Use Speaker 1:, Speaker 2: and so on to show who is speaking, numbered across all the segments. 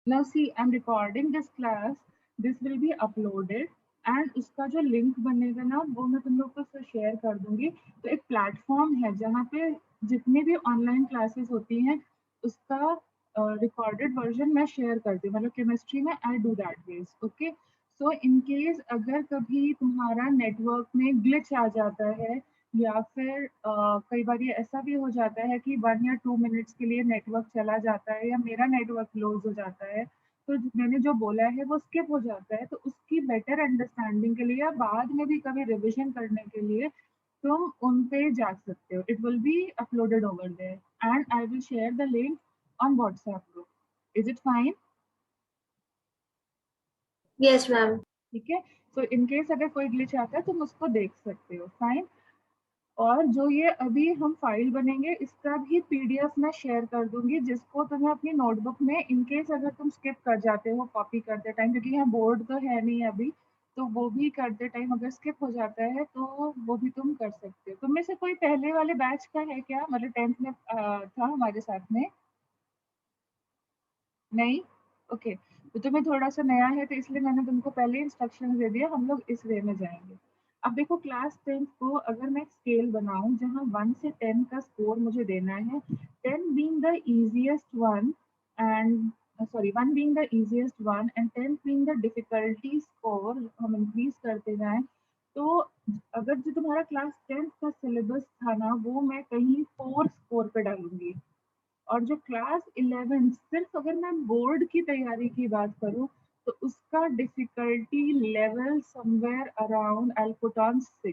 Speaker 1: Now see, I'm recording this class. This will be uploaded and उसका जो link बनेगा ना वो मैं तुम लोग को फिर शेयर कर दूंगी। तो एक प्लेटफॉर्म है जहाँ पे जितनी भी ऑनलाइन क्लासेस होती हैं उसका रिकॉर्डेड वर्जन मैं शेयर करती हूँ। मतलब केमिस्ट्री में I do that ways. Okay, so in case अगर कभी तुम्हारा नेटवर्क में ग्लिच आ जाता है या फिर कई बार ये ऐसा भी हो जाता है कि 1 या 2 मिनट्स के लिए नेटवर्क चला जाता है या मेरा नेटवर्क क्लोज हो जाता है, तो मैंने जो बोला है वो स्किप हो जाता है, तो उसकी बेटर अंडरस्टैंडिंग के लिए या बाद में भी कभी रिविजन करने के लिए तुम उन पे जा सकते हो। It will be uploaded over there and I will share the link on WhatsApp group. Is it fine?
Speaker 2: Yes, ma'am.
Speaker 1: ठीक है, सो इन केस अगर कोई ग्लिच आता है तुम उसको देख सकते हो। फाइन। और जो ये अभी हम फाइल बनेंगे इसका भी पीडीएफ मैं शेयर कर दूंगी, जिसको तुम्हें अपनी नोटबुक में इनकेस अगर तुम स्किप कर जाते हो कॉपी करते टाइम, क्योंकि यहाँ बोर्ड तो है नहीं अभी, तो वो भी करते टाइम अगर स्किप हो जाता है तो वो भी तुम कर सकते हो। तुम में से कोई पहले वाले बैच का है क्या, मतलब 10th में था हमारे साथ में? नहीं? ओके, तो तुम्हें थोड़ा-सा नया है तो इसलिए मैंने तुमको पहले इंस्ट्रक्शंस दे दिया, हम लोग इस वे में जाएँगे। अब देखो क्लास 10th को अगर मैं एक स्केल बनाऊँ जहाँ 1 से 10 का स्कोर मुझे देना है, 10 being the easiest one and 1 being the easiest one and 10th being the difficulty score हम इंक्रीज़ करते जाएँ, तो अगर जो तुम्हारा क्लास 10th का सिलेबस था ना, वो मैं कहीं 4 स्कोर पे डालूँगी। और जो क्लास 11 सिर्फ अगर मैं बोर्ड की तैयारी की बात करूँ तो उसका difficulty level somewhere around I will put on 6।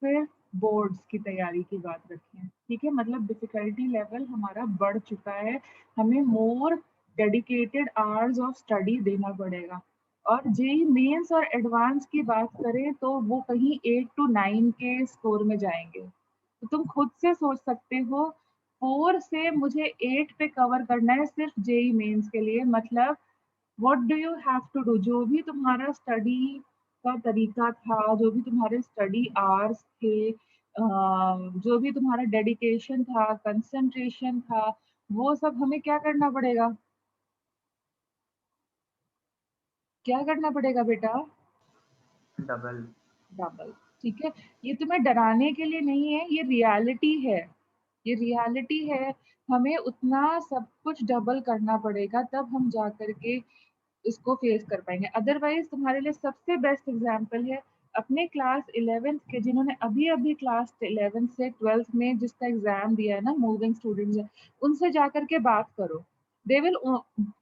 Speaker 1: सिर्फ बोर्ड्स की तैयारी की बात रखें, ठीक है? मतलब डिफिकल्टी लेवल हमारा बढ़ चुका है, हमें मोर डेडिकेटेड आवर्स ऑफ स्टडी देना पड़ेगा। और जेई मेंस और एडवांस की बात करें तो वो कहीं 8 टू 9 के स्कोर में जाएंगे। तो तुम खुद से सोच सकते हो 4 से मुझे 8 पे कवर करना है सिर्फ जेई मेंस के लिए। मतलब what do you have to do, जो भी तुम्हारा स्टडी का तरीका था, जो भी तुम्हारे स्टडी आवर्स थे, जो भी तुम्हारा डेडिकेशन था, कंसंट्रेशन था, वो सब हमें क्या करना पड़ेगा? क्या करना पड़ेगा बेटा?
Speaker 3: डबल।
Speaker 1: डबल। ठीक है? ये तुम्हें डराने के लिए नहीं है, ये रियलिटी है। ये रियलिटी है, हमें उतना सब कुछ डबल करना पड़ेगा तब हम जा कर के इसको फेस कर पाएँगे। अदरवाइज़ तुम्हारे लिए सबसे बेस्ट एग्ज़ाम्पल है अपने क्लास 11th के, जिन्होंने अभी-अभी क्लास 11th से 12th में जिसका एग्ज़ाम दिया है ना, मूविंग स्टूडेंट्स हैं, उनसे जाकर के बात करो। दे विल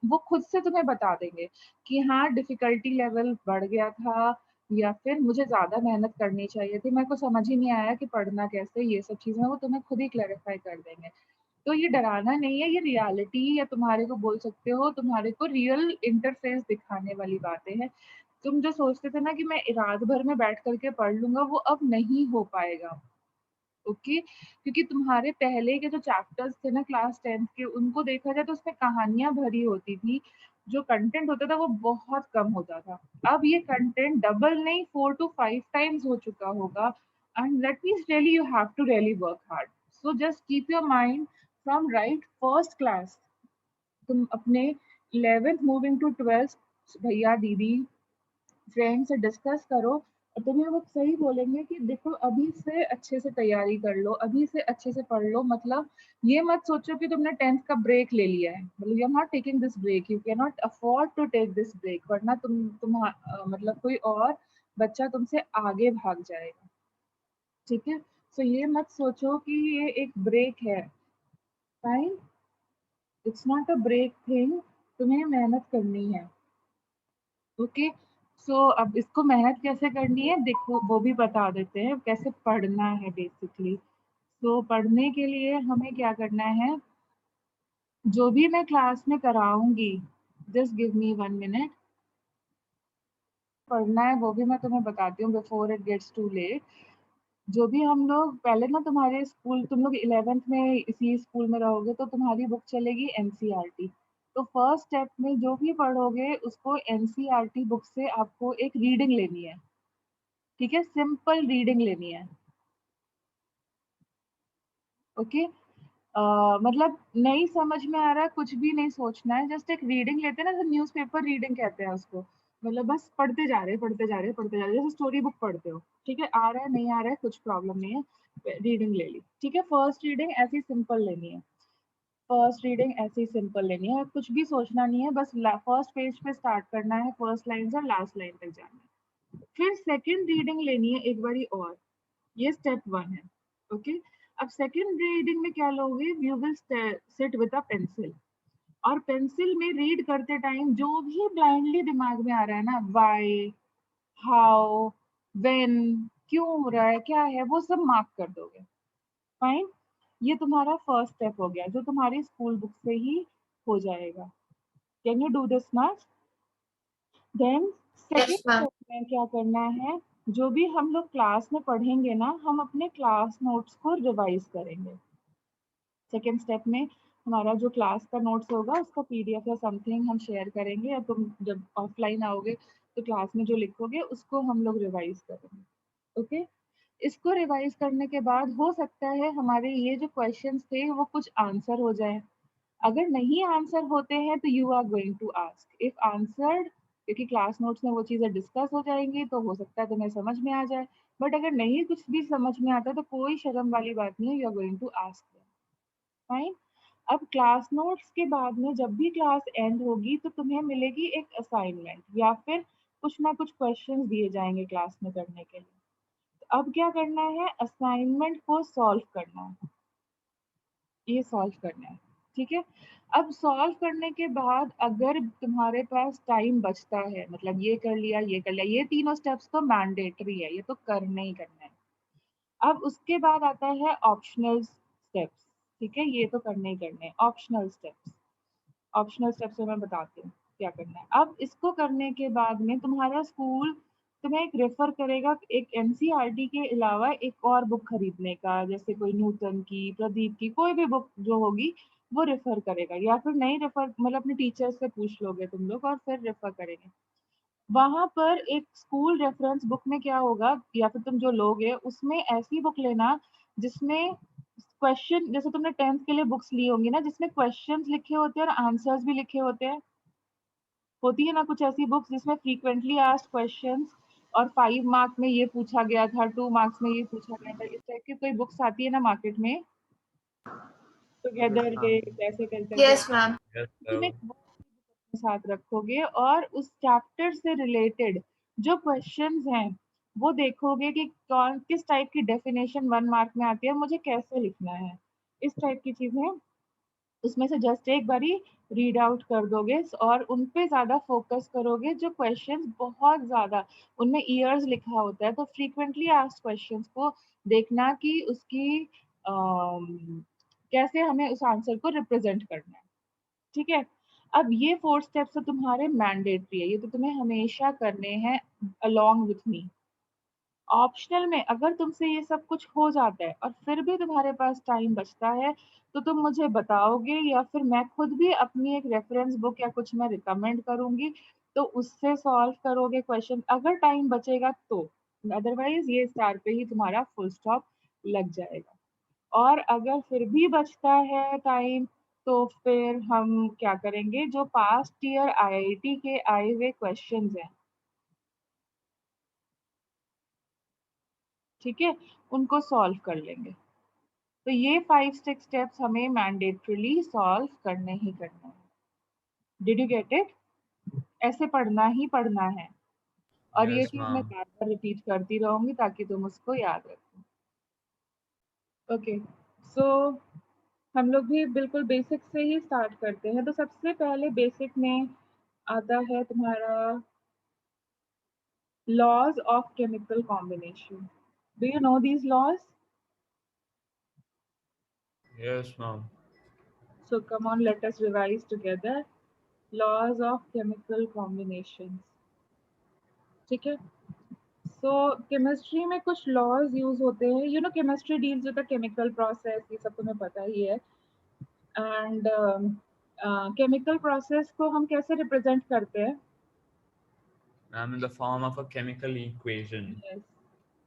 Speaker 1: वो खुद से तुम्हें बता देंगे कि हाँ, डिफ़िकल्टी लेवल बढ़ गया था या फिर मुझे ज़्यादा मेहनत करनी चाहिए थी, मेरे को समझ ही नहीं आया कि पढ़ना कैसे, ये सब चीज़ें वो तुम्हें खुद ही क्लैरिफ़ाई कर देंगे। तो ये डराना नहीं है, ये रियलिटी या तुम्हारे को बोल सकते हो तुम्हारे को रियल इंटरफेस दिखाने वाली बातें हैं। तुम जो सोचते थे ना कि मैं रात भर में बैठ कर के पढ़ लूँगा, वो अब नहीं हो पाएगा। ओके? क्योंकि तुम्हारे पहले के जो चैप्टर्स थे ना क्लास 10th के, उनको देखा जाए तो उसमें कहानियाँ भरी होती थी। जो कंटेंट होता था वो बहुत कम होता था। अब ये कंटेंट डबल नहीं 4 टू 5 टाइम्स हो चुका होगा and that means really you have to really work hard. So just keep your mind from right first class, तुम अपने 11th मूविंग टू 12th भैया, दीदी, फ्रेंड से डिस्कस करो और तुम्हें वो सही बोलेंगे कि देखो अभी से अच्छे से तैयारी कर लो, अभी से अच्छे से पढ़ लो। मतलब ये मत सोचो कि तुमने 10th का ब्रेक ले लिया है, मतलब you are not taking this break, you can not afford to take this break, वरना मतलब कोई और बच्चा तुमसे आगे भाग जाएगा। ठीक है? सो ये मत सोचो कि ये एक ब्रेक है। Fine, it's not a break thing, तुम्हें मेहनत करनी है। ओके, सो अब इसको मेहनत कैसे करनी है देखो वो भी बता देते हैं, कैसे पढ़ना है बेसिकली। तो पढ़ने के लिए हमें क्या करना है, जो भी मैं क्लास में कराऊंगी, जस्ट गिव मी 1 मिनट, पढ़ना है वो भी मैं तुम्हें बताती हूँ before it gets too late. जो भी हम लोग पहले ना, तुम्हारे स्कूल, तुम लोग 11th में इसी स्कूल में रहोगे तो तुम्हारी बुक चलेगी एनसीईआरटी। तो फर्स्ट स्टेप में जो भी पढ़ोगे उसको एनसीईआरटी बुक से आपको एक रीडिंग लेनी है। ठीक है? सिंपल रीडिंग लेनी है। ओके, मतलब नहीं समझ में आ रहा है, कुछ भी नहीं सोचना है, जस्ट एक रीडिंग लेते हैं ना, जैसे न्यूज़पेपर रीडिंग कहते हैं उसको। मतलब बस पढ़ते जा रहे हैं, पढ़ते जा रहे हैं, पढ़ते जा रहे हैं, जैसे स्टोरी बुक पढ़ते हो, ठीक है? आ रहा है, नहीं आ रहा है, कुछ प्रॉब्लम नहीं है, रीडिंग ले ली, ठीक है? फर्स्ट रीडिंग ऐसी सिंपल लेनी है, फर्स्ट रीडिंग ऐसी सिंपल लेनी है, कुछ भी सोचना नहीं है, बस फर्स्ट पेज पे स्टार्ट करना है, फर्स्ट लाइन से लास्ट लाइन तक जाना है। फिर सेकंड रीडिंग लेनी है एक बारी और, ये स्टेप 1 है, ओके? अब सेकंड रीडिंग में क्या लोगे? You will sit with a pencil, और पेंसिल में रीड करते टाइम जो भी ब्लाइंडली दिमाग में आ रहा है ना, व्हाई, हाउ, व्हेन, क्यों हो रहा है, क्या है, वो सब मार्क कर दोगे। फाइन? ये तुम्हारा फर्स्ट स्टेप हो गया, जो तुम्हारी स्कूल बुक से ही हो जाएगा। Can you do this much? Then second
Speaker 3: Yes, ma'am.
Speaker 1: Step में क्या करना है? जो भी हम लोग क्लास में पढ़ेंगे ना, हम अपने क्लास नोट्स को रिवाइज करेंगे। सेकंड स्टेप में हमारा जो क्लास का नोट्स होगा उसका पीडीएफ या समथिंग हम शेयर करेंगे, या तुम जब ऑफलाइन आओगे तो क्लास में जो लिखोगे उसको हम लोग रिवाइज करेंगे, ओके? इसको रिवाइज करने के बाद हो सकता है हमारे ये जो क्वेश्चंस थे वो कुछ आंसर हो जाए। अगर नहीं आंसर होते हैं तो you are going to ask if answered, क्योंकि क्लास नोट्स में वो चीज़ें डिस्कस हो जाएंगी तो हो सकता है तुम्हें समझ में आ जाए। बट अगर नहीं कुछ भी समझ में आता तो कोई शर्म वाली बात नहीं है, you are going to ask. Fine? अब क्लास नोट्स के बाद में जब भी क्लास एंड होगी तो तुम्हें मिलेगी एक असाइनमेंट, या फिर कुछ ना कुछ क्वेश्चंस दिए जाएंगे क्लास में करने के लिए। तो अब क्या करना है? असाइनमेंट को सॉल्व करना है, ये सॉल्व करना है, ठीक है? अब सॉल्व करने के बाद अगर तुम्हारे पास टाइम बचता है, मतलब ये कर लिया, ये कर लिया, ये तीनों स्टेप्स तो मैंडेटरी है, ये तो करना ही करना है। अब उसके बाद आता है ऑप्शनल स्टेप्स, ठीक है? ये तो करने ही करने हैं ऑप्शनल स्टेप्स। ऑप्शनल स्टेप्स में मैं बताती हूँ क्या करना है। अब इसको करने के बाद में तुम्हारा स्कूल तुम्हें एक रेफर करेगा एक एनसीईआरटी के अलावा एक और बुक खरीदने का, जैसे कोई नूतन की, प्रदीप की, कोई भी बुक जो होगी वो रेफर करेगा, या फिर नहीं रेफर मतलब अपने टीचर से पूछ लोगे तुम लोग और फिर रेफर करेंगे। वहां पर एक स्कूल रेफरेंस बुक में क्या होगा, या फिर तुम जो लोगे उसमें ऐसी बुक लेना जिसमें क्वेश्चन, जैसे तुमने 10th के लिए बुक्स ली होंगी ना जिसमें क्वेश्चंस लिखे होते हैं और आंसर्स भी लिखे होते हैं, होती है ना कुछ ऐसी बुक्स जिसमें फ्रीक्वेंटली आस्क्ड क्वेश्चंस, और 5 मार्क में ये पूछा गया था, 2 मार्क्स में ये पूछा गया था, इस टाइप की कोई बुक्स आती है ना मार्केट में,
Speaker 3: Yes,
Speaker 1: टुगेदर
Speaker 3: ma'am.
Speaker 1: विद ऐसे कर करके।
Speaker 3: Yes, ma'am.
Speaker 2: Yes,
Speaker 1: तुम
Speaker 2: sir.
Speaker 1: एक वो अपने साथ रखोगे और उस चैप्टर से रिलेटेड जो क्वेश्चंस हैं वो देखोगे कि कौन किस टाइप की डेफिनेशन 1 मार्क में आती है, मुझे कैसे लिखना है, इस टाइप की चीजें उसमें से जस्ट एक बारी रीड आउट कर दोगे और उन पे ज़्यादा फोकस करोगे। जो क्वेश्चंस बहुत ज़्यादा उनमें ईयर्स लिखा होता है तो फ्रीक्वेंटली आस्क्ड क्वेश्चंस को देखना कि उसकी कैसे हमें उस आंसर को रिप्रेजेंट करना है, ठीक है? अब ये 4 स्टेप्स तो तुम्हारे मैंडेटरी है, ये तो तुम्हें हमेशा करने हैं अलोंग विथ मी। ऑप्शनल में अगर तुमसे ये सब कुछ हो जाता है और फिर भी तुम्हारे पास टाइम बचता है तो तुम मुझे बताओगे, या फिर मैं खुद भी अपनी एक रेफरेंस बुक या कुछ मैं रिकमेंड करूंगी तो उससे सॉल्व करोगे क्वेश्चन अगर टाइम बचेगा तो। अदरवाइज ये स्टार पे ही तुम्हारा फुल स्टॉप लग जाएगा। और अगर फिर भी बचता है टाइम तो फिर हम क्या करेंगे, जो पास्ट ईयर आईआईटी के आए हुए क्वेश्चंस हैं, ठीक है, उनको सॉल्व कर लेंगे। तो ये 5-6 स्टेप्स हमें मैंडेटरीली सॉल्व करने ही करने हैं। Did you get it? ऐसे पढ़ना ही पढ़ना है, और ये
Speaker 2: Yes,
Speaker 1: चीज मैं
Speaker 2: ma'am.
Speaker 1: बार बार रिपीट करती रहूंगी ताकि तुम उसको याद रखो। ओके, सो हम लोग भी बिल्कुल बेसिक से ही स्टार्ट करते हैं। तो सबसे पहले बेसिक में आता है तुम्हारा laws of chemical combination. Do you know these laws?
Speaker 2: Yes, ma'am.
Speaker 1: So come on, let us revise together. Laws of chemical combinations. ठीक है? So chemistry में कुछ laws use होते हैं. You know chemistry deals with the chemical process. ये सब तुम्हें पता ही है. And chemical process को हम कैसे represent करते हैं?
Speaker 2: I'm in the form of a chemical equation.
Speaker 1: Yes.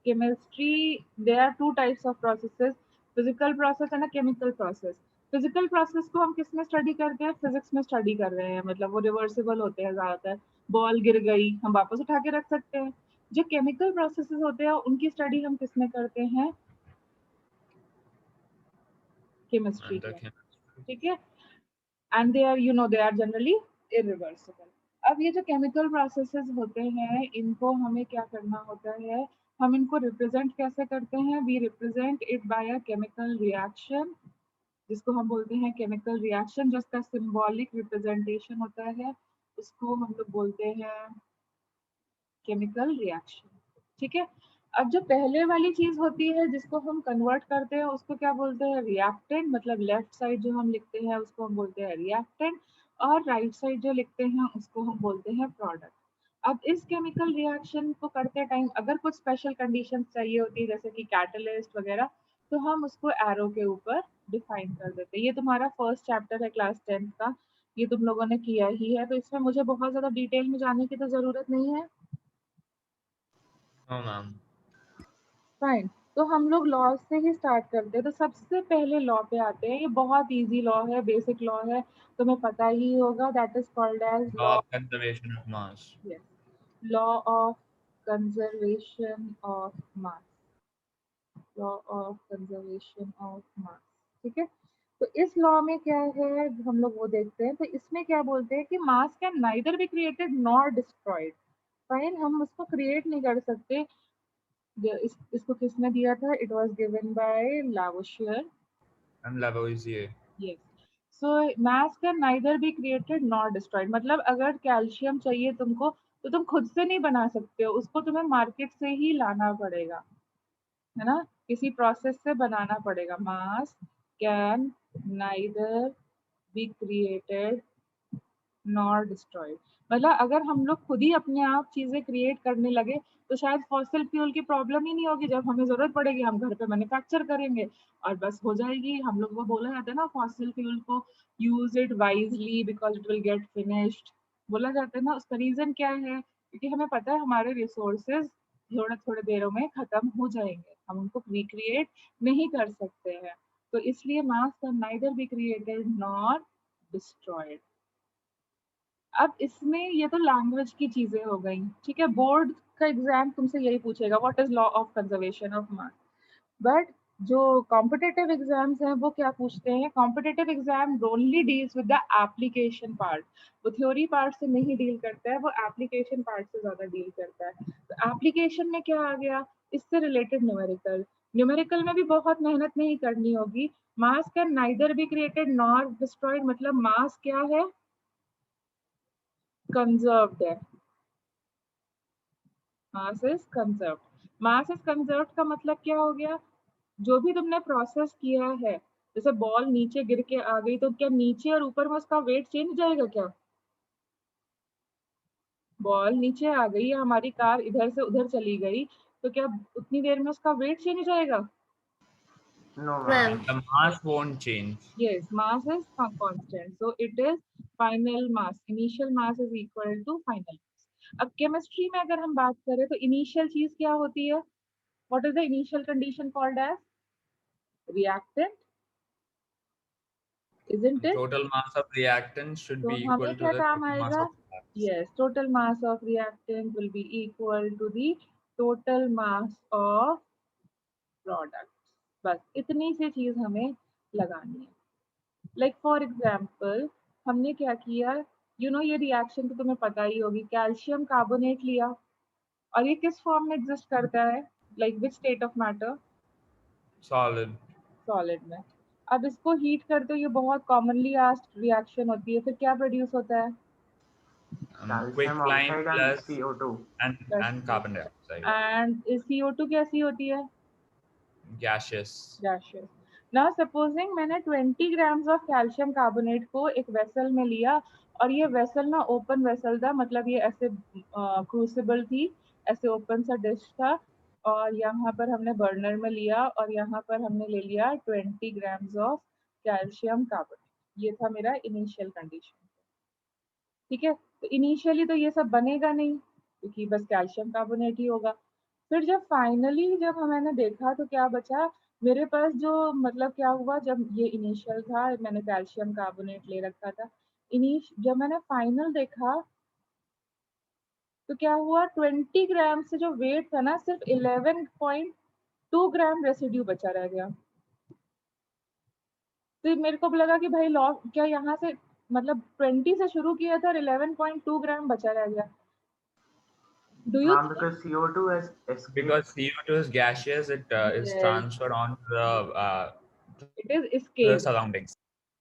Speaker 1: Chemistry, there are two types of processes, physical process and a chemical process. Physical process को हम किस में स्टडी करते हैं? फिजिक्स में स्टडी कर रहे हैं, मतलब वो रिवर्सिबल होते हैं ज़्यादातर। बॉल गिर गई, हम वापस उठा के रख सकते हैं। जो केमिकल प्रोसेसेस होते हैं उनकी स्टडी हम किस में करते हैं? केमिस्ट्री
Speaker 2: And the
Speaker 1: में,
Speaker 2: chemistry.
Speaker 1: ठीक है। And they are they are generally irreversible. अब ये जो केमिकल प्रोसेसेस होते हैं इनको हमें क्या करना होता है, हम इनको रिप्रेजेंट कैसे करते हैं? We represent it by a chemical reaction, जिसको हम बोलते हैं केमिकल रिएक्शन। जिसका सिंबॉलिक रिप्रेजेंटेशन होता है उसको हम लोग बोलते हैं केमिकल रिएक्शन, ठीक है। अब जो पहले वाली चीज होती है जिसको हम कन्वर्ट करते हैं उसको क्या बोलते हैं? रिएक्टेंट। मतलब लेफ्ट साइड जो हम लिखते हैं उसको हम बोलते हैं रिएक्टेंट, और राइट साइड जो लिखते हैं उसको हम बोलते हैं प्रोडक्ट। अब इस केमिकल रिएक्शन को करते टाइम अगर कुछ स्पेशल कंडीशंस चाहिए होती है जैसे कि कैटलिस्ट वगैरह, तो हम उसको एरो के ऊपर डिफाइन कर देते हैं। ये तुम्हारा फर्स्ट चैप्टर है क्लास 10th का, ये तुम लोगों ने किया ही है, तो इसमें मुझे बहुत ज्यादा डिटेल में जाने की तो जरूरत नहीं है।
Speaker 2: No, ma'am.
Speaker 1: फाइन, तो हम लोग लॉ से ही स्टार्ट करते हैं। तो सबसे पहले लॉ पे आते हैं। ये बहुत इजी लॉ है, बेसिक लॉ है, तुम्हें पता ही होगा। That is called as
Speaker 2: Law
Speaker 1: law,
Speaker 2: of conservation of mass.
Speaker 1: Yes, law of conservation of mass, law of conservation of mass, ठीक है। तो इस लॉ में क्या है हम लोग वो देखते हैं। तो इसमें क्या बोलते हैं कि मास can neither be created nor destroyed. Fine, हम उसको क्रिएट नहीं कर सकते। इसको किसने दिया था? It was given by Lavoisier.
Speaker 2: And Lavoisier.
Speaker 1: Yes, so mass can neither be created nor destroyed. मतलब अगर कैल्शियम चाहिए तुमको तो तुम खुद से नहीं बना सकते हो, उसको तुम्हें मार्केट से ही लाना पड़ेगा, है ना, किसी प्रोसेस से बनाना पड़ेगा। मास can neither be created nor destroyed. मतलब अगर हम लोग खुद ही अपने आप चीजें क्रिएट करने लगे तो शायद फॉसिल फ्यूल की प्रॉब्लम ही नहीं होगी। जब हमें जरूरत पड़ेगी हम घर पे मैन्युफैक्चर करेंगे और बस हो जाएगी। हम लोग वो बोला जाता है ना फॉसिल फ्यूल को, use it wisely because it will get finished, बोला जाता है ना। उसका रीजन क्या है? क्योंकि हमें पता है हमारे रिसोर्सेज थोड़े थोड़े देरों में खत्म हो जाएंगे, हम उनको रिक्रिएट नहीं कर सकते हैं। तो इसलिए मास can neither be created nor destroyed. अब इसमें ये तो लैंग्वेज की चीजें हो गई, ठीक है। बोर्ड का एग्जाम तुमसे यही पूछेगा what is law of conservation of mass. But जो कॉम्पिटिटिव एग्जाम्स हैं वो क्या पूछते हैं? Competitive exam only deals with the application part. वो थ्योरी पार्ट से नहीं डील करता है, वो एप्लीकेशन पार्ट से ज्यादा डील करता है। तो एप्लीकेशन में क्या आ गया? इससे रिलेटेड न्यूमेरिकल। न्यूमेरिकल में भी बहुत मेहनत नहीं करनी होगी। मास can neither be created nor destroyed, मतलब मास क्या है? कंजर्व्ड है। Mass is conserved. Mass is conserved का मतलब क्या हो गया? जो भी तुमने प्रोसेस किया है, जैसे बॉल नीचे गिर के आ गई तो क्या नीचे और ऊपर में उसका वेट चेंज हो जाएगा क्या? बॉल नीचे आ गई या हमारी कार इधर से उधर चली गई तो क्या उतनी देर में उसका वेट चेंज हो जाएगा?
Speaker 3: No,
Speaker 4: Well,
Speaker 3: ma'am.
Speaker 2: The mass won't change.
Speaker 1: Yes, mass is constant. So it is final mass. Initial mass is equal to final mass. अब केमिस्ट्री में अगर हम बात करें तो इनिशियल चीज क्या होती है? What is the initial condition called as? Reactant, isn't it?
Speaker 2: Total mass of reactants should
Speaker 1: तो
Speaker 2: be
Speaker 1: हमें
Speaker 2: equal to
Speaker 1: क्या
Speaker 2: the
Speaker 1: काम
Speaker 2: total mass
Speaker 1: आएगा?
Speaker 2: of products.
Speaker 1: Yes, total mass of reactant will be equal to the total mass of product. बस इतनी सी चीज हमें लगानी है। लाइक फॉर एग्जाम्पल हमने क्या किया, ये रिएक्शन तो तुम्हें पता ही होगी। कैल्शियम कार्बोनेट लिया और ये किस फॉर्म में एग्जिस्ट करता है? Like which state of matter?
Speaker 2: Solid.
Speaker 1: Solid में। अब इसको हीट करते हो, ये बहुत कॉमनली आस्क्ड रिएक्शन होती है, फिर क्या प्रोड्यूस होता है?
Speaker 2: Quick
Speaker 3: Calcium
Speaker 2: lime
Speaker 3: oxide and
Speaker 2: plus
Speaker 3: CO2.
Speaker 2: and carbon dioxide.
Speaker 1: And CO2 कैसी होती है?
Speaker 2: Gaseous.
Speaker 1: गैशियस। नाउ सपोजिंग मैंने 20 ग्राम्स ऑफ कैल्शियम कार्बोनेट को एक वेसल में लिया और ये वेसल ना ओपन वेसल था, मतलब ये ऐसे क्रूसिबल थी, ऐसे ओपन सा डिश था, और यहाँ पर हमने बर्नर में लिया और यहाँ पर हमने ले लिया 20 ग्राम्स ऑफ कैल्शियम कार्बोनेट। ये था मेरा इनिशियल कंडीशन, ठीक है। तो इनिशियली तो ये सब बनेगा नहीं क्योंकि बस कैल्शियम कार्बोनेट ही होगा। फिर जब फाइनली जब मैंने देखा तो क्या बचा? मेरे पास जो मतलब क्या हुआ जब ये इनिशियल था, मैंने कैल्शियम कार्बोनेट ले रखा था, जब मैंने फाइनल देखा तो क्या हुआ, 20 ग्राम से जो वेट था ना, सिर्फ 11.2 ग्राम रेसिड्यू बचा रह गया। तो मेरे को लगा कि भाई लॉस क्या यहाँ से, मतलब 20 से शुरू किया था और 11.2 ग्राम बचा रह गया। Do you
Speaker 3: Ma'am,
Speaker 1: think?
Speaker 3: because CO2 has escaped.
Speaker 2: Because CO2 is gaseous, it is
Speaker 1: Yes,
Speaker 2: transferred on
Speaker 1: it is
Speaker 2: to the
Speaker 1: escaped.
Speaker 2: surroundings.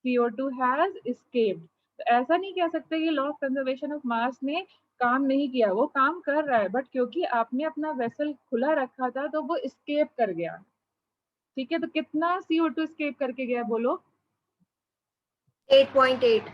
Speaker 1: CO2 has escaped. तो ऐसा नहीं कह सकते कि लॉ ऑफ कंजर्वेशन ऑफ मास ने काम नहीं किया, वो काम कर रहा है, बट क्योंकि आपने अपना वेसल खुला रखा था तो वो escape कर गया। ठीक है, तो कितना CO2 escape करके गया बोलो?
Speaker 4: 8.8.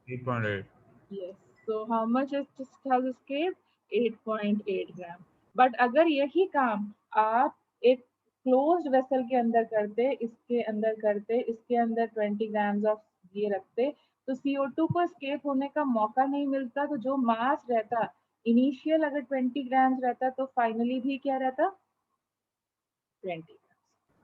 Speaker 2: 3.8.
Speaker 1: Yes. So how much is just has escaped? 8.8 gram. But अगर यही काम आप एक क्लोज्ड वेसल के अंदर करते, इसके अंदर करते, इसके अंदर 20 ग्राम्स ऑफ ये रखते, तो CO2 को escape होने का मौका नहीं मिलता, तो जो मास रहता इनिशियल अगर 20 ग्राम्स रहता तो फाइनली भी क्या रहता? 20।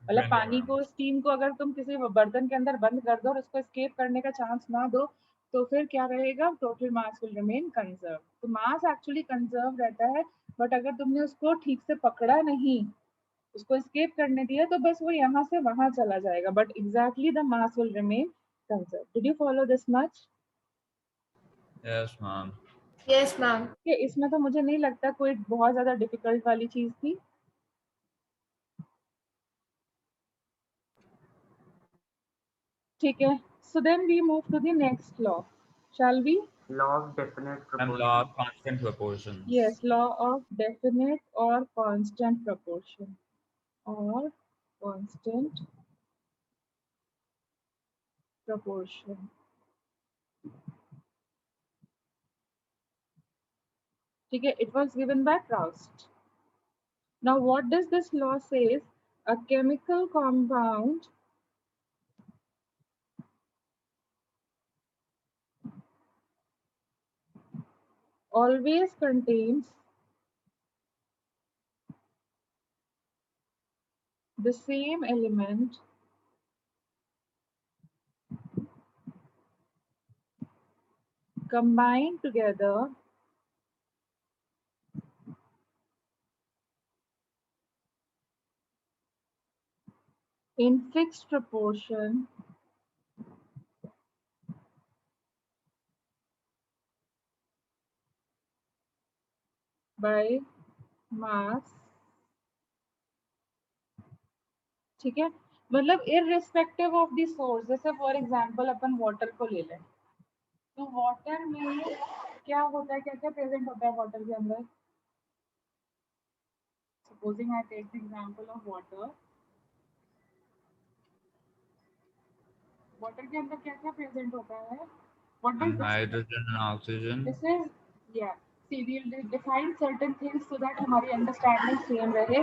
Speaker 1: मतलब
Speaker 2: 20
Speaker 1: पानी को,
Speaker 2: grams.
Speaker 1: स्टीम को अगर तुम किसी बर्तन के अंदर बंद कर दो और उसको एस्केप करने का चांस ना दो, तो फिर क्या रहेगा? Total mass will remain conserve. तो मास एक्चुअली कंजर्व रहता है, बट अगर तुमने उसको ठीक से पकड़ा नहीं, उसको एस्केप करने दिया, तो बस वो यहाँ से वहां चला जाएगा, but exactly the mass will remain conserve. Did you follow this much?
Speaker 2: Yes, ma'am.
Speaker 4: Yes, ma'am.
Speaker 1: इसमें तो मुझे नहीं लगता कोई बहुत ज्यादा डिफिकल्ट वाली चीज थी। ठीक है, so then we move to the next law, shall we?
Speaker 3: Law of definite
Speaker 2: And
Speaker 3: proportion.
Speaker 2: law of constant proportions.
Speaker 1: Yes, law of definite or constant proportion, or constant proportion. Okay, it was given by Proust. Now, what does this law say? A chemical compound always contains the same element combined together in fixed proportion by mass। ठीक है, मतलब irrespective of the source. जैसे for example upon water को ले लें, तो water में क्या होता है, क्या क्या प्रेजेंट होता है वाटर के अंदर? Supposing I take the example of water, water के अंदर क्या क्या प्रेजेंट होता है? What does
Speaker 2: And
Speaker 1: this?
Speaker 2: hydrogen and oxygen.
Speaker 1: This is, या see we will define certain things so that हमारी अंडरस्टैंडिंग सेम रहे।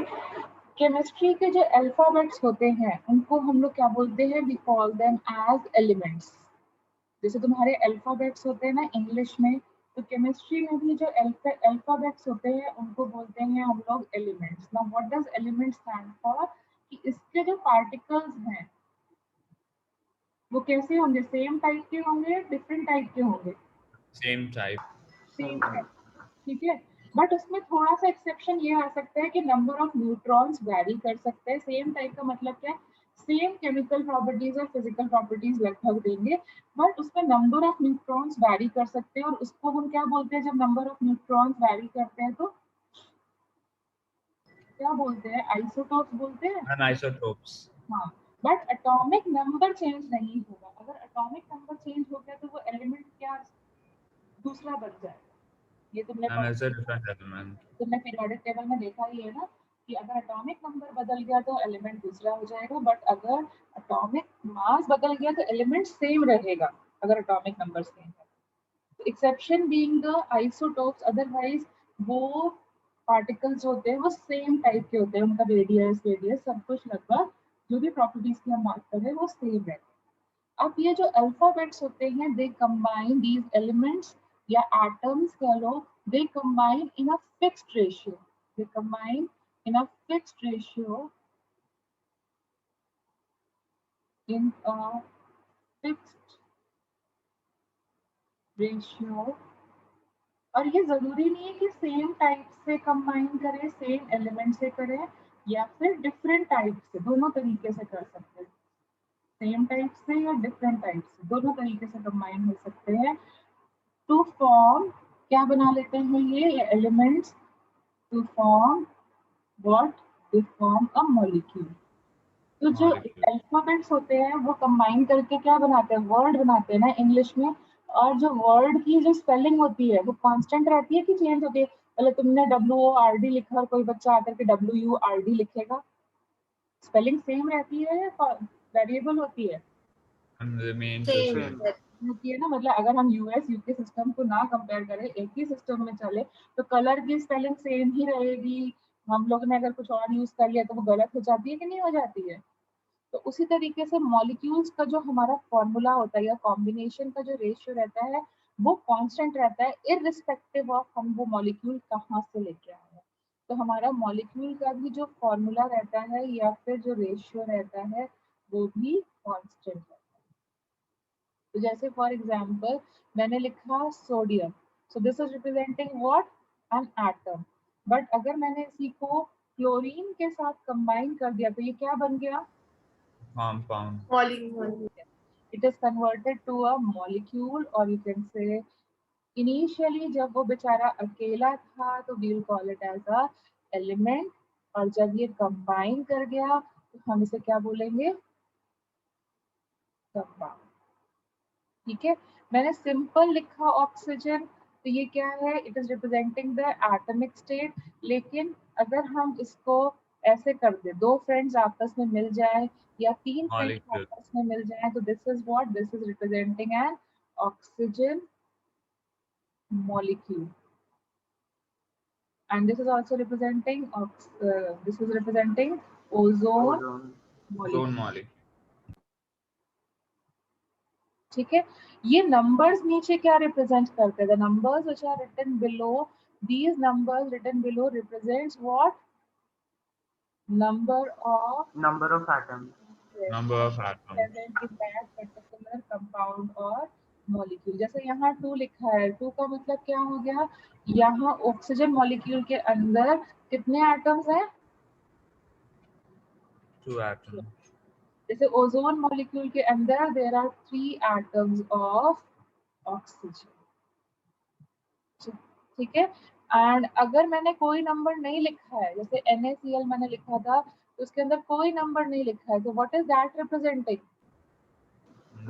Speaker 1: केमिस्ट्री के जो अल्फाबेट्स होते हैं उनको हम लोग क्या बोलते हैं? We call them as elements. जैसे तुम्हारे अल्फाबेट्स होते हैं ना इंग्लिश में, तो केमिस्ट्री में भी जो अल्फाबेट्स होते हैं उनको बोलते हैं हम लोग elements. Now what does element stand for? कि इसके जो पार्टिकल्स हैं वो कैसे होंगे? सेम टाइप के होंगे, डिफरेंट टाइप के होंगे?
Speaker 2: Same type.
Speaker 1: Same
Speaker 3: Same
Speaker 1: type.
Speaker 3: type.
Speaker 1: ठीक है, बट उसमें थोड़ा सा एक्सेप्शन ये आ सकता है कि नंबर ऑफ न्यूट्रॉन्स वैरी कर सकते हैं। सेम टाइप का मतलब क्या? सेम केमिकल प्रॉपर्टीज और फिजिकल प्रॉपर्टीज लगभग देंगे, बट उसमें नंबर ऑफ न्यूट्रॉन्स वैरी कर सकते हैं, और उसको हम क्या बोलते हैं? जब नंबर ऑफ न्यूट्रॉन्स वैरी करते हैं तो क्या बोलते हैं? आइसोटोप्स बोलते हैं।
Speaker 2: Anisotopes.
Speaker 1: हाँ, बट एटॉमिक नंबर चेंज नहीं होगा। अगर एटॉमिक नंबर चेंज हो गया तो वो एलिमेंट क्या दूसरा बन जाएगा। ये तुमने
Speaker 2: And
Speaker 1: पढ़ा,
Speaker 2: it's a different element.
Speaker 1: तुमने पीरियोडिक टेबल में देखा ही है ना, कि अगर एटॉमिक नंबर बदल गया तो एलिमेंट दूसरा हो जाएगा, बट अगर एटॉमिक मास बदल गया तो एलिमेंट सेम रहेगा, अगर एटॉमिक नंबर सेम है। Exception being the isotopes, otherwise वो पार्टिकल्स होते हैं वो सेम टाइप के होते हैं, उनका रेडियस रेडियस सब कुछ लगभग जो भी प्रॉपर्टीज की हम बात कर रहे हैं वो सेम रहते हैं। अब ये जो अल्फाबेट्स होते हैं, दे कंबाइन दीज एलिमेंट्स या एटम्स कह लो, they combine in a fixed ratio, they combine in a fixed ratio in a fixed ratio, और ये जरूरी नहीं है कि सेम टाइप से कंबाइन करें, सेम एलिमेंट से करें, या फिर डिफरेंट टाइप से, दोनों तरीके से कर सकते हैं। सेम टाइप से या डिफरेंट टाइप से, दोनों तरीके से कंबाइन हो सकते हैं टू फॉर्म, क्या बना लेते हैं ये elements, to form what, to form a molecule. तो जो
Speaker 2: Molecule.
Speaker 1: अल्फाबेट्स होते हैं वो कंबाइन करके क्या बनाते हैं, वर्ड बनाते हैं ना इंग्लिश में। और जो वर्ड की जो स्पेलिंग होती है वो कांस्टेंट रहती है कि चेंज होती है? मतलब तुमने WORD लिखा और कोई बच्चा आकर के WURD लिखेगा, स्पेलिंग सेम रहती है या वेरिएबल होती है?
Speaker 2: And remains the
Speaker 4: Same.
Speaker 2: same.
Speaker 1: होती है ना। मतलब अगर हम US UK सिस्टम को ना कंपेयर करें, एक ही सिस्टम में चले, तो कलर की स्पेलिंग सेम ही रहेगी। हम लोग ने अगर कुछ और यूज कर लिया तो वो गलत हो जाती है कि नहीं हो जाती है? तो उसी तरीके से मॉलिक्यूल्स का जो हमारा फॉर्मूला होता है या कॉम्बिनेशन का जो रेशियो रहता है वो कांस्टेंट रहता है, इररिस्पेक्टिव ऑफ हम वो मॉलिक्यूल कहाँ से लेके आए हैं। तो हमारा मॉलिक्यूल का भी जो फॉर्मूला रहता है या फिर जो रेशियो रहता है वो भी कांस्टेंट है। तो जैसे फॉर एग्जांपल मैंने लिखा sodium, so this is representing what, an atom. But अगर मैंने इसी को क्लोरीन के साथ कंबाइन कर दिया तो ये क्या बन गया?
Speaker 2: Compound.
Speaker 4: Molecule.
Speaker 1: It is converted to a molecule, or you can say initially जब वो बेचारा अकेला था तो we'll call it as a element, और जब ये combine कर गया तो हम इसे क्या बोलेंगे? compound। ठीक है, मैंने सिंपल लिखा ऑक्सीजन, तो ये क्या है? It is representing the atomic state. लेकिन अगर हम इसको ऐसे कर दे, दो फ्रेंड्स आपस में मिल जाए या तीन फ्रेंड्स
Speaker 2: Molecule.
Speaker 1: आपस में मिल जाए, तो this is what, this is representing N oxygen molecule, and this is also representing this is representing ozone
Speaker 3: Ozone.
Speaker 1: molecule।
Speaker 2: Ozone molecule.
Speaker 1: ठीक है, ये नंबर्स नीचे क्या रिप्रेजेंट करते हैं? The numbers which are written below, these numbers written below represents what? Number of
Speaker 3: Number of atoms.
Speaker 2: Number of atoms.
Speaker 1: present in that particular compound or molecule। जैसे यहाँ 2 लिखा है, 2 का मतलब क्या हो गया? यहाँ ऑक्सीजन मॉलिक्यूल के अंदर कितने एटम्स हैं?
Speaker 2: 2 atoms.
Speaker 1: जैसे ओजोन मॉलिक्यूल के अंदर there are 3 atoms of oxygen. ठीक है, एंड अगर मैंने कोई नंबर नहीं लिखा है, जैसे NaCl मैंने लिखा था तो उसके अंदर कोई नंबर नहीं लिखा है, तो what is that representing?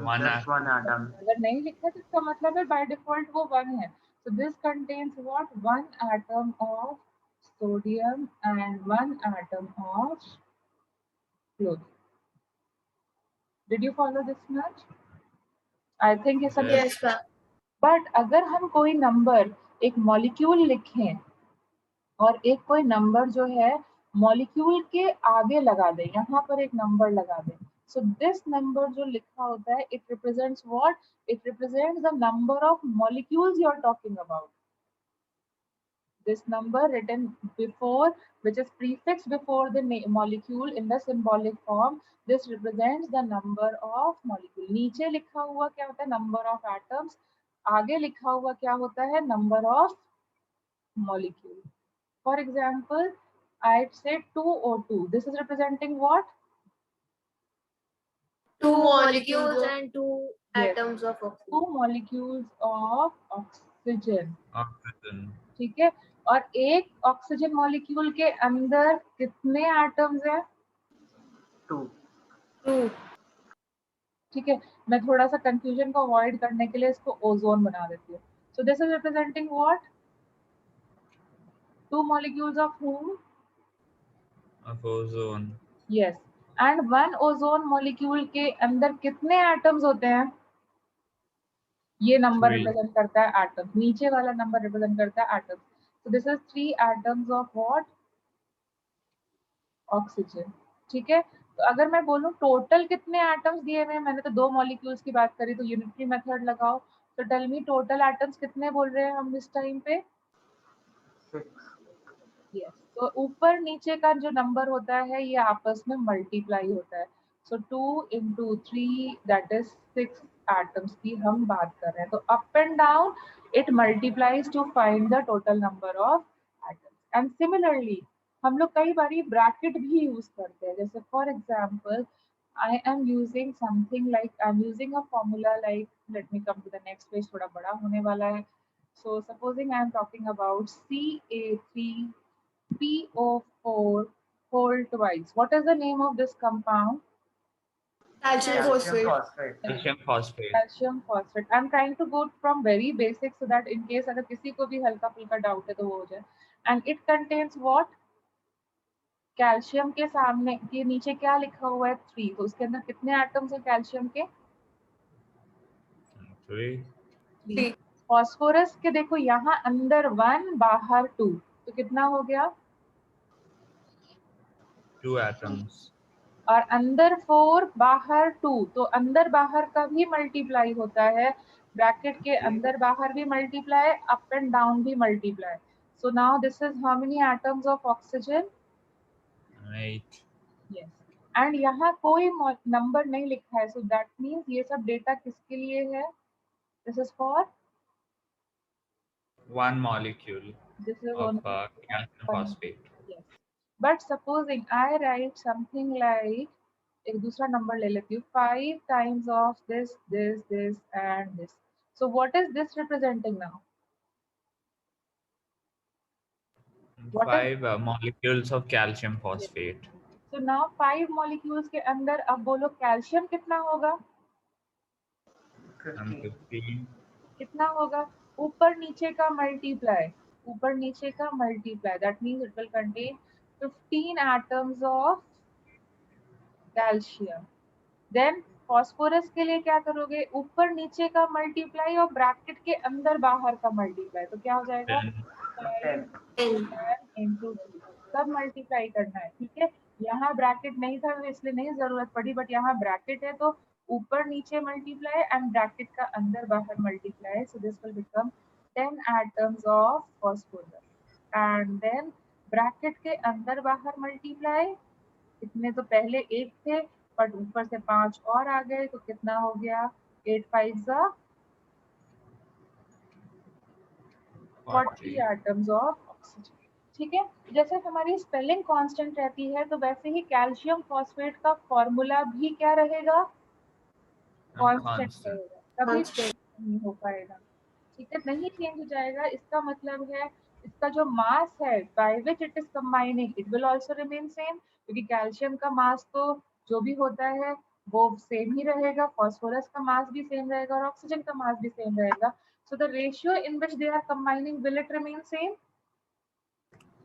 Speaker 2: One
Speaker 3: Just
Speaker 2: atom.
Speaker 3: one atom.
Speaker 1: अगर नहीं लिखा तो इसका मतलब है बाय डिफॉल्ट वो 1 है। So this contains what, 1 atom of sodium and 1 atom of chlorine. Did you follow this much? I think ये सब।
Speaker 4: Yes, ma'am.
Speaker 1: बट अगर हम कोई नंबर एक मॉलिक्यूल लिखें और एक कोई नंबर जो है मॉलिक्यूल के आगे लगा दें, यहाँ पर एक नंबर लगा दें, सो दिस नंबर जो लिखा होता है it represents what, it represents the number of molecules you are talking about. This number written before, which is prefixed before the molecule in the symbolic form, this represents the number of molecule। नीचे लिखा हुआ क्या होता है? Number of atoms। आगे लिखा हुआ क्या होता है? Number of molecule। For example, I say 2O2, this is representing what?
Speaker 4: Two molecules and two
Speaker 1: Yes.
Speaker 4: atoms of oxygen.
Speaker 1: 2 molecules of oxygen।
Speaker 2: Oxygen.
Speaker 1: ठीक है, और एक ऑक्सीजन मॉलिक्यूल के अंदर कितने एटम्स हैं?
Speaker 3: 2.
Speaker 4: Two.
Speaker 1: ठीक है, मैं थोड़ा सा कंफ्यूजन को अवॉइड करने के लिए इसको ओजोन बना देती हूँ। So this is representing what? 2 molecules of whom?
Speaker 2: Of ozone.
Speaker 1: Yes, and 1 ozone molecule के अंदर कितने एटम्स होते हैं? ये नंबर
Speaker 2: 3.
Speaker 1: रिप्रेजेंट करता है एटम, नीचे वाला नंबर रिप्रेजेंट करता है atom. So this is 3 atoms of what? Oxygen. ठीक है, तो अगर मैं बोलूं टोटल कितने एटम्स दिए हुए हैं, मैंने तो 2 मॉलिक्यूल्स की बात करी तो यूनिटरी मेथड लगाओ। तो टेल मी टोटल एटम्स कितने बोल रहे हैं हम इस टाइम पे?
Speaker 3: 6.
Speaker 1: यस, तो ऊपर नीचे का जो नंबर होता है ये आपस में मल्टीप्लाई होता है। So 2 into 3, that is 6 atoms की हम बात कर रहे हैं. तो up and down it multiplies to find the total number of atoms. And similarly हम लोग कई बारी ब्रैकेट भी यूज करते हैं. जैसे for example I am using something like I'm using a formula like, let me come to the next page, थोड़ा बड़ा होने वाला है. So supposing I am talking about CA3PO4 whole twice. What is the name of this compound?
Speaker 4: Calcium
Speaker 3: Calcium
Speaker 4: phosphate.
Speaker 3: phosphate.
Speaker 2: Calcium phosphate.
Speaker 1: Calcium phosphate. I'm trying to go from very basic so that in case अगर किसी को भी हल्का फुल्का doubt है तो वो हो जाए. And it contains what? Calcium के सामने के नीचे क्या लिखा हुआ है? 3. तो उसके अंदर कितने एटम्स हैं कैल्शियम के?
Speaker 2: 3.
Speaker 1: 3. फास्फोरस के देखो यहाँ अंदर 1 बाहर 2, तो कितना हो गया?
Speaker 2: 2 atoms.
Speaker 1: और अंदर 4 बाहर 2, तो अंदर बाहर का भी मल्टीप्लाई होता है. ब्रैकेट के अंदर बाहर भी मल्टीप्लाई, अप एंड डाउन भी multiply. So now this is how many atoms of oxygen?
Speaker 2: 8.
Speaker 1: Yes. And यहाँ कोई नंबर नहीं लिखा है, सो दैट मीन्स ये सब डेटा किसके लिए है? This is for
Speaker 2: 1 molecule
Speaker 1: this is
Speaker 2: of
Speaker 1: only
Speaker 2: calcium
Speaker 1: one.
Speaker 2: phosphate.
Speaker 1: Yes. But supposing I write something like, एक दूसरा नंबर ले लेती हूँ, 5 times of this, this, this and this. So what is this representing now? What is
Speaker 2: 5 molecules of calcium phosphate.
Speaker 1: so now 5 molecules के अंदर अब बोलो calcium कितना होगा?
Speaker 2: 15.
Speaker 3: 15.
Speaker 1: कितना होगा? ऊपर नीचे का मल्टीप्लाई, ऊपर नीचे का multiply. That means it will contain 15 atoms of calcium. Then phosphorus के लिए क्या करोगे? ऊपर नीचे का मल्टीप्लाई और ब्रैकेट के अंदर बाहर का मल्टीप्लाई. तो क्या हो जाएगा?
Speaker 2: 10.
Speaker 4: 10.
Speaker 1: 10 into 2 सब मल्टीप्लाई करना है. ठीक है, यहाँ ब्रैकेट नहीं था तो इसलिए नहीं जरूरत पड़ी, बट यहाँ ब्रैकेट है तो ऊपर नीचे मल्टीप्लाई एंड ब्रैकेट का अंदर बाहर multiply. So this will become 10 atoms of phosphorus. And then bracket के अंदर बाहर मल्टीप्लाई. इतने तो पहले 1 थे बट ऊपर से 5 और आ गए, तो कितना हो गया? 8 5 जा 40 atoms of oxygen. ठीक है, जैसे हमारी स्पेलिंग कांस्टेंट रहती है तो वैसे ही कैल्शियम फॉस्फेट का फॉर्मूला भी क्या रहेगा? Constant
Speaker 2: Constant.
Speaker 1: रहेगा, कभी
Speaker 4: Constant.
Speaker 1: चेंज नहीं हो पाएगा. ठीक है, नहीं चेंज हो जाएगा. इसका मतलब है इसका जो मास है by which it is combining, it will also remain same, क्योंकि कैल्शियम का मास तो जो भी होता है वो सेम ही रहेगा, फास्फोरस का मास भी सेम रहेगा और ऑक्सीजन का मास भी सेम रहेगा. So the ratio in which they are combining will it remain same?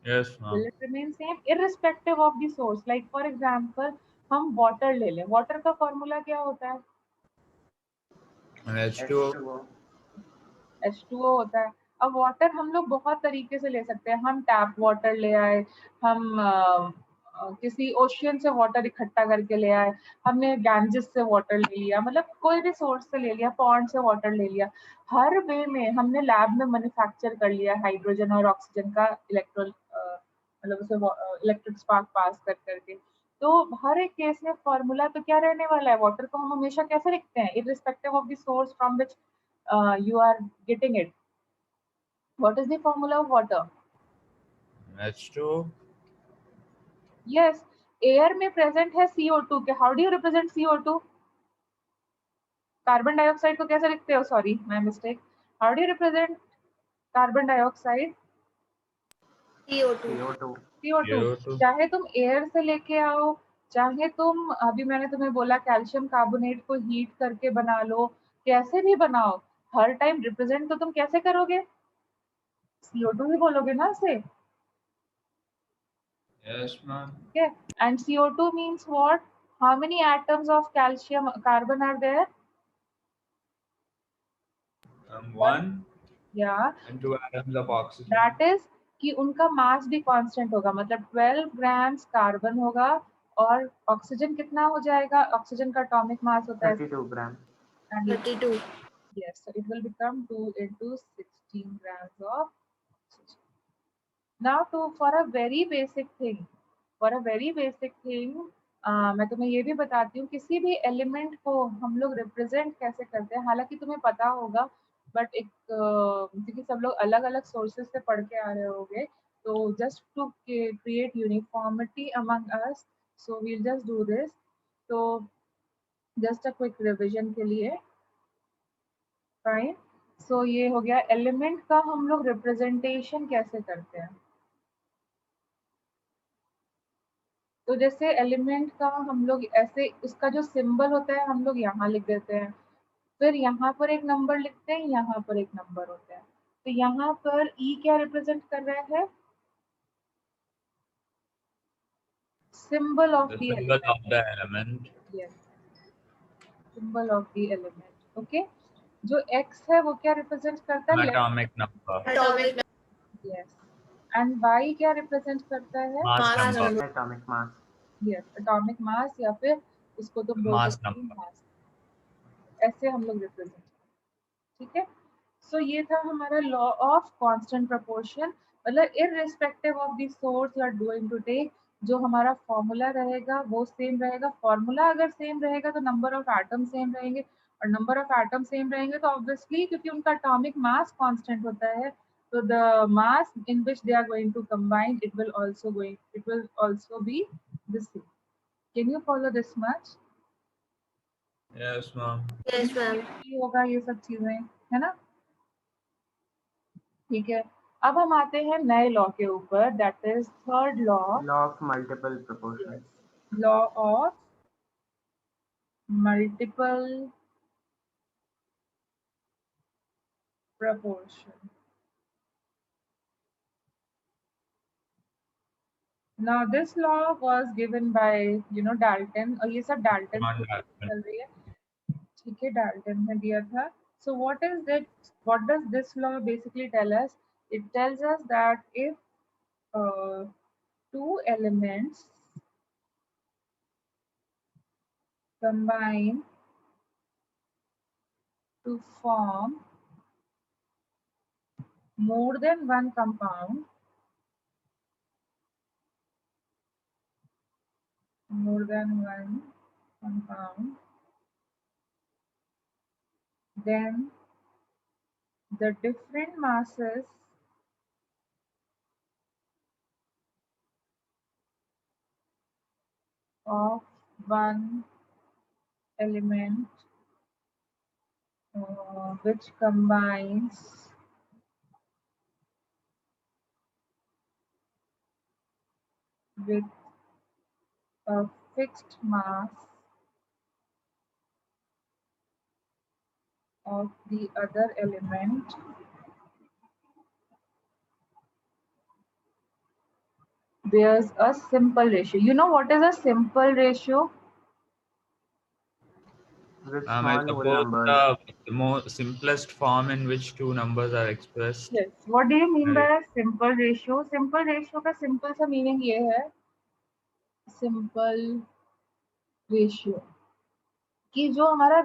Speaker 2: Yes,
Speaker 1: will
Speaker 2: ma'am.
Speaker 1: it remain same irrespective of the source. Like for example हम वाटर ले लें, वाटर का फॉर्मूला क्या होता है?
Speaker 2: H2O.
Speaker 3: H2O.
Speaker 1: H2O होता है. अब वाटर हम लोग बहुत तरीके से ले सकते हैं. हम टैप वाटर ले आए, हम किसी ओशियन से वाटर इकट्ठा करके ले आए, हमने गैंजेस से वाटर ले लिया, मतलब कोई भी सोर्स से ले लिया, पॉन्ड से वाटर ले लिया. हर वे में हमने लैब में मैन्युफैक्चर कर लिया हाइड्रोजन और ऑक्सीजन का इलेक्ट्रॉन, मतलब उसे इलेक्ट्रिक स्पार्क पास कर करके. तो हर एक केस में फॉर्मूला तो क्या रहने वाला है? वाटर को हम हमेशा कैसे लिखते हैं? Irrespective of the source from which you are getting it. What is the formula of water?
Speaker 2: H2O.
Speaker 1: Yes, air में present है CO2 के. How do you represent CO2? Carbon dioxide को कैसे लिखते हो? Sorry, my mistake. How do you represent carbon dioxide?
Speaker 4: CO2.
Speaker 3: CO2.
Speaker 1: CO2.
Speaker 2: CO2.
Speaker 1: चाहे तुम air से लेके आओ, चाहे तुम अभी मैंने तुम्हें बोला कैल्शियम कार्बोनेट को हीट करके बना लो, कैसे भी बनाओ, हर टाइम रिप्रेजेंट तो तुम कैसे करोगे? CO2 ही बोलोगे ना उसे.
Speaker 2: Yes, ma'am.
Speaker 1: Okay, and CO2 means what? How many atoms of calcium carbon are there?
Speaker 2: 1
Speaker 1: Yeah,
Speaker 2: and 2 atoms of oxygen.
Speaker 1: that is कि उनका मास भी कांस्टेंट होगा, मतलब 12 ग्राम्स कार्बन होगा और ऑक्सीजन कितना हो जाएगा? ऑक्सीजन का एटॉमिक मास होता है
Speaker 3: 32 grams.
Speaker 1: and
Speaker 4: 32.
Speaker 1: yes, so it will become 2 into 16 grams of oxygen. Now for a very basic thing, मैं तुम्हें ये भी बताती हूँ किसी भी एलिमेंट को हम लोग रिप्रेजेंट कैसे करते हैं, हालांकि तुम्हें पता होगा बट एक क्योंकि सब लोग अलग अलग सोर्सेज से पढ़ के आ रहे होंगे, तो just to create uniformity among us, so we'll just do this. तो जस्ट अ क्विक रिविजन के लिए, फाइन। सो ये हो गया एलिमेंट का हम लोग रिप्रेजेंटेशन कैसे करते हैं। तो जैसे एलिमेंट का हम लोग ऐसे, उसका जो सिंबल होता है हम लोग यहाँ लिख देते हैं, फिर यहाँ पर एक नंबर लिखते हैं, यहाँ पर एक नंबर होता है। तो यहाँ पर ई क्या रिप्रेजेंट कर रहा है, symbol of
Speaker 2: The
Speaker 1: the
Speaker 2: symbol
Speaker 1: element.
Speaker 2: of the element.
Speaker 1: Yes, symbol of the element. Okay, जो एक्स है वो क्या रिप्रेजेंट करता है,
Speaker 2: Atomic number.
Speaker 4: Atomic
Speaker 1: yes. And Y क्या रिप्रेजेंट करता है,
Speaker 2: Mass
Speaker 4: mass
Speaker 2: number.
Speaker 4: number.
Speaker 3: Atomic mass.
Speaker 1: Yes, atomic mass, या फिर उसको तुम बोल
Speaker 2: Mass
Speaker 1: सकते हो
Speaker 2: number.
Speaker 1: मास। ऐसे हम लोग रिप्रेजेंट, ठीक है। सो ये था हमारा लॉ ऑफ कांस्टेंट प्रोपोर्शन, मतलब irrespective of the source you are going to take, जो हमारा फॉर्मूला रहेगा वो सेम रहेगा। फॉर्मूला अगर सेम रहेगा तो नंबर ऑफ एटम सेम रहेंगे, और नंबर ऑफ एटम सेम रहेंगे तो ऑब्वियसली क्योंकि उनका एटॉमिक मास कांस्टेंट होता है, तो the mass in which they are going to combine it will also be the same. Can you follow this much?
Speaker 2: Yes, ma'am.
Speaker 4: Yes, ma'am.
Speaker 1: होगा ये सब चीजें, है ना, ठीक है। अब हम आते हैं नए लॉ के ऊपर, that is third law,
Speaker 3: law of multiple proportion.
Speaker 1: Law of multiple proportion. Now this law was given by Dalton, और ये सब डाल्टन
Speaker 2: John
Speaker 1: से
Speaker 2: Dalton.
Speaker 1: चल रही है, ठीक है, डाल्टन ने दिया था। So what is that? What does this law basically tell us? It tells us that if two elements combine to form more than one compound, then the different masses of one element which combines with a fixed mass of the other element bears a simple ratio. You know what is a simple ratio?
Speaker 3: With
Speaker 2: I
Speaker 3: small whole
Speaker 2: suppose
Speaker 3: numbers.
Speaker 2: the most simplest form in which two numbers are expressed.
Speaker 1: Yes. What do you mean by
Speaker 2: Right.
Speaker 1: a simple ratio? Simple ratio का simple सा meaning ये है, simple ratio कि जो हमारा